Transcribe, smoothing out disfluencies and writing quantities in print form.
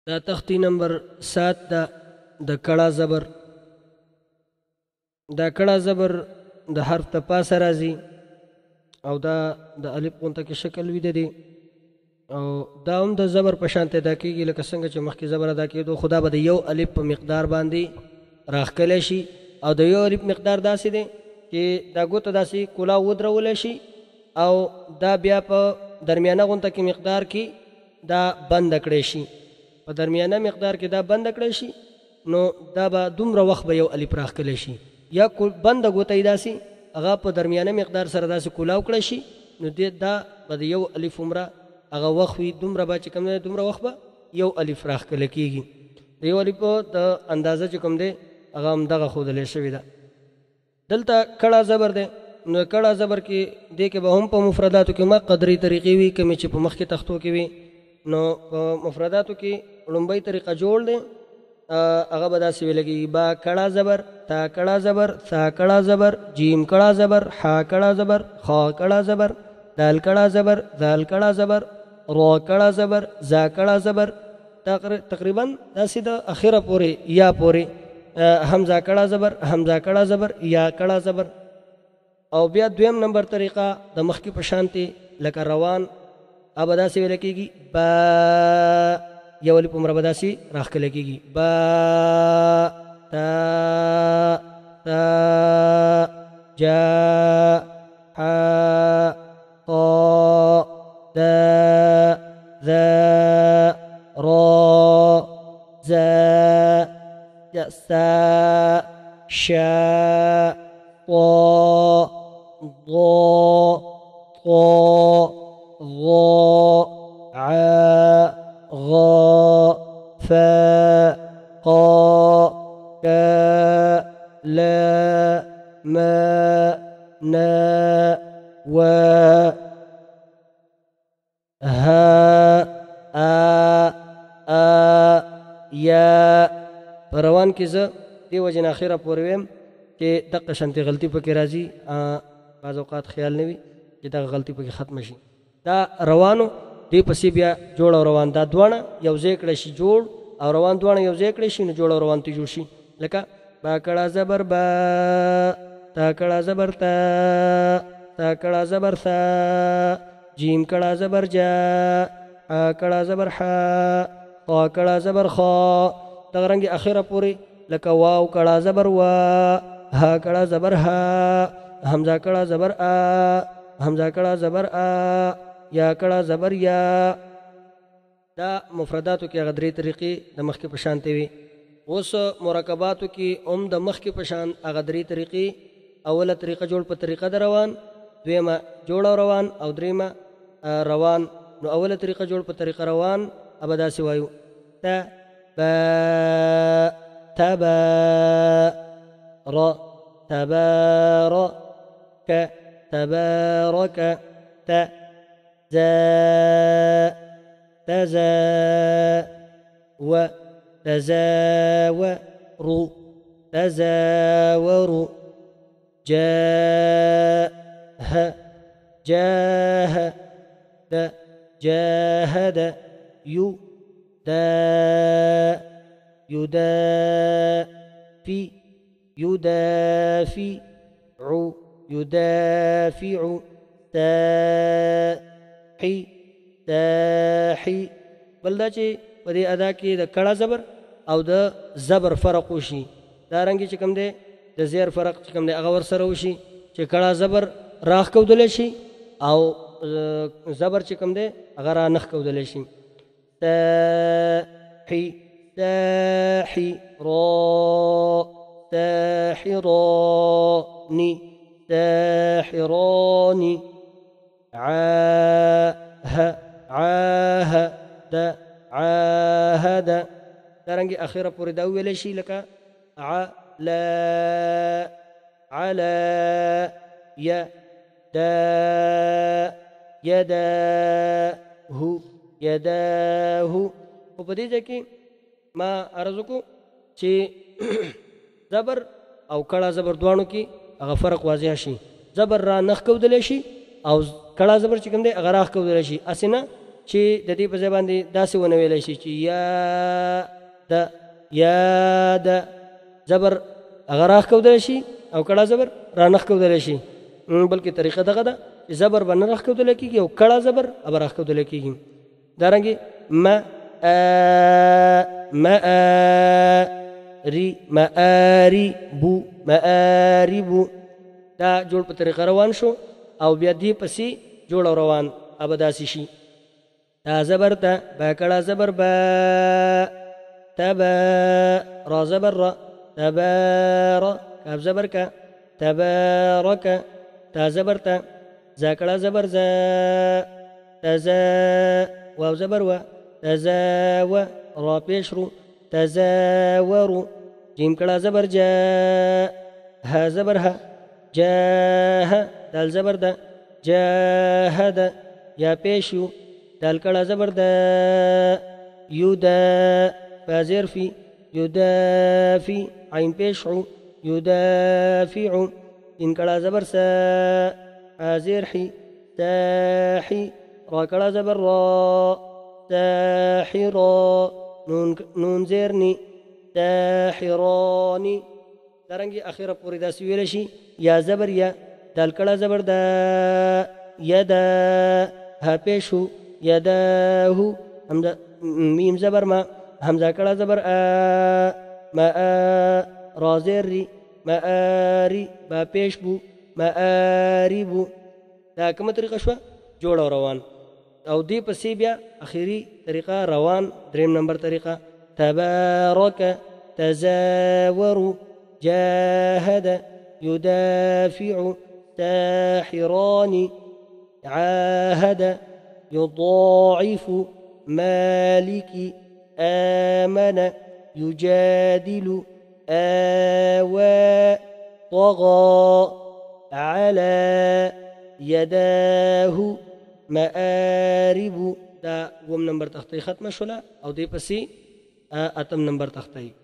دا تختی نمبر 7 دا د کړه زبر. دا کړه زبر د حرف ته پاسه راځي او دا د الف غونته کې شکل وي دی او دا هم د زبر په شان ادا کېږي لکه څنګه چې مخکې زبر ادا کېدو، خدا به د یو الف په مقدار باندې راښکلی شي او د یو الف مقدار داسې دی چې دا ګوته داسې کلا ودرولی شي او دا بیا په درمیانه غونته کې مقدار کې دا بند کړی شي، په درمیانه مقدار کې دا بند کړی شي، نو دا به دومره وخت به یو الف راښکلی شي، یا بنده ګوته یې داسې هغه په درمیانه مقدار سره داسې کولاو کړی شي، نو دا به د یو الف عمره هغه وخت وي، دومره به چې کوم دی دومره وخت به یو الف راښکلی کېږي. د یو الف د اندازه چې کوم دی هغه همدغه ښودلی شوې ده. دلته کړه زبر دی، نو کړه زبر کې دې کې به هم په مفرداتو کې ما قدري طریقې وي کومې چې په مخکې تختو کې وي، نو په مفرداتو کې لومبۍ طریقه جوړ دی، هغه به داسې ویلګي با کړه زبر، تا کړه زبر، ثا کړه زبر، جیم کړه زبر، حا کړه زبر، خا کړه زبر، دال کړه زبر، ذال کړه زبر، را کړه زبر، زا کړه زبر، تقریبا داسې د اخره پورې یا پورې حمزه کړه زبر، حمزه کړه زبر، یا کړه زبر. او بیا دویم نمبر طریقه د مخکې په شانتې لکه روان، ابه داسې ویل کېږي با، یو الف عمره به داسې راښکلی کېږي با، تا تا جا حا طا دا ذا را زا سا شا طا ضا طا ظا عا غا فا قا كا لا ما نا وا ها آ یا. په روان کې زه دې وجې نه اخره پورې ویم چې دقه شانتې غلطي پکې راځي، بعض اوقات خیال نه وي چې دغه غلطي پکې ختمه شي. دا روانو دې پسې بیا جوړ او روان دا دواړه یو ځای کړی شي، جوړ او روان دواړه یو ځای کړی شي، نو جوړ او روان ته جوړ شي. لکه با کړه زبر با، تا کړه زبر تا، تا کړه زبر ثا، جیم کړه زبر جا، حا کړه زبر حا، خا کړه زبر خا. دغه رنګې اخره پورې لکه واو کړه زبر وا، ها کړه زبر ها، حمزه کړه زبر آ، حمزه کړه زبر آ، یا کړه زبر یا. دا مفرداتو کې هغه درې طریقې د مخکې په شانتې وي. اوس مرکباتو کې هم د مخکې په شان هغه درې طریقې، اوله طریقه جوړ په طریقه د روان، دویمه جوړ او روان، او دریمه روان. نو اوله طریقه جوړ په طریقه روان ابه داسې وایو تا با تبا را تبارک تبارک تا زا تزا و تزاوروا تزاوروا جاه جاهد جاهد يو دا يدافي يدافع يدافع تاحي تاحي. بل دا چې په دې ادا کې د کړه زبر او د زبر فرق وشي، دا رنګې چې کوم دی د زیر فرق چې کوم دی هغه ورسره وشي چې کړه زبر راښ کودلی شي او زبر چې کوم دی هغه را نښ کودلی شي. تاحي تاحي را تاحراني تاحراني عاه عاهد عاهد. دارنګې اخره پورې دا وویلی شي لکه علا علا يدا يداه يداه. خو په دې ځای کې ما عرض وکړو چې زبر او کړه زبر دواړو کې هغه فرق واضح شي. زبر را نخ کودلی شي او کړه زبر چې کوم دی هغه راخ کودلی شي، هسې نه چې د دې په ځای باندې داسې ونه ویلی شي چې یا د زبر هغه راښکودلی شي او کړه زبر را نښکودلی شي، بلکې طریقه دغه ده چې زبر به نه راښکودلی کېږي او کړه زبر به راښکودلی کېږي. دارنګې مآریبو دا جوړ په طریقه روان شو او بیا دې پسې جوړ او روان به داسې شي. تا زبر ته با کړه زبر با تبا را زبر را تبارا کاف زبر کا تبارک تا زبر تا زا کړه زبر زا تزا واو زبر و تزاو را پیش رو تزاورو جیم کړه زبر جا ها زبر ها جاه دال زبر دا جاهد یا پیشو دال کړه زبر دا یودا فازر فی یدافی عین پیشو یدافعو ان کړه زبر سا حاضر حی تاحی را کړه زبر را تاحرا نون زیرنی تاحرانی. دارنګې اخیره پورې داسې ویلی شي یا زبر یا دال کړه زبر دا یدا ها پیشو یداهو همزه میم زبر ما همزه کړه زبر ما را زیر ری مآری با پیش بو مآریبو. دا کومه طریقه شوه؟ جوړ او روان. او دې پسې بیا اخیری طریقه روان دریم نمبر طریقه تبارک تزاورو جاهد يدافع ساحران عاهد يضاعف مالك آمن يجادل آوى طغى على يداه مآرب. دا وم نمبر تختې ختمه شوله او دې پسې اتم نمبر تختې.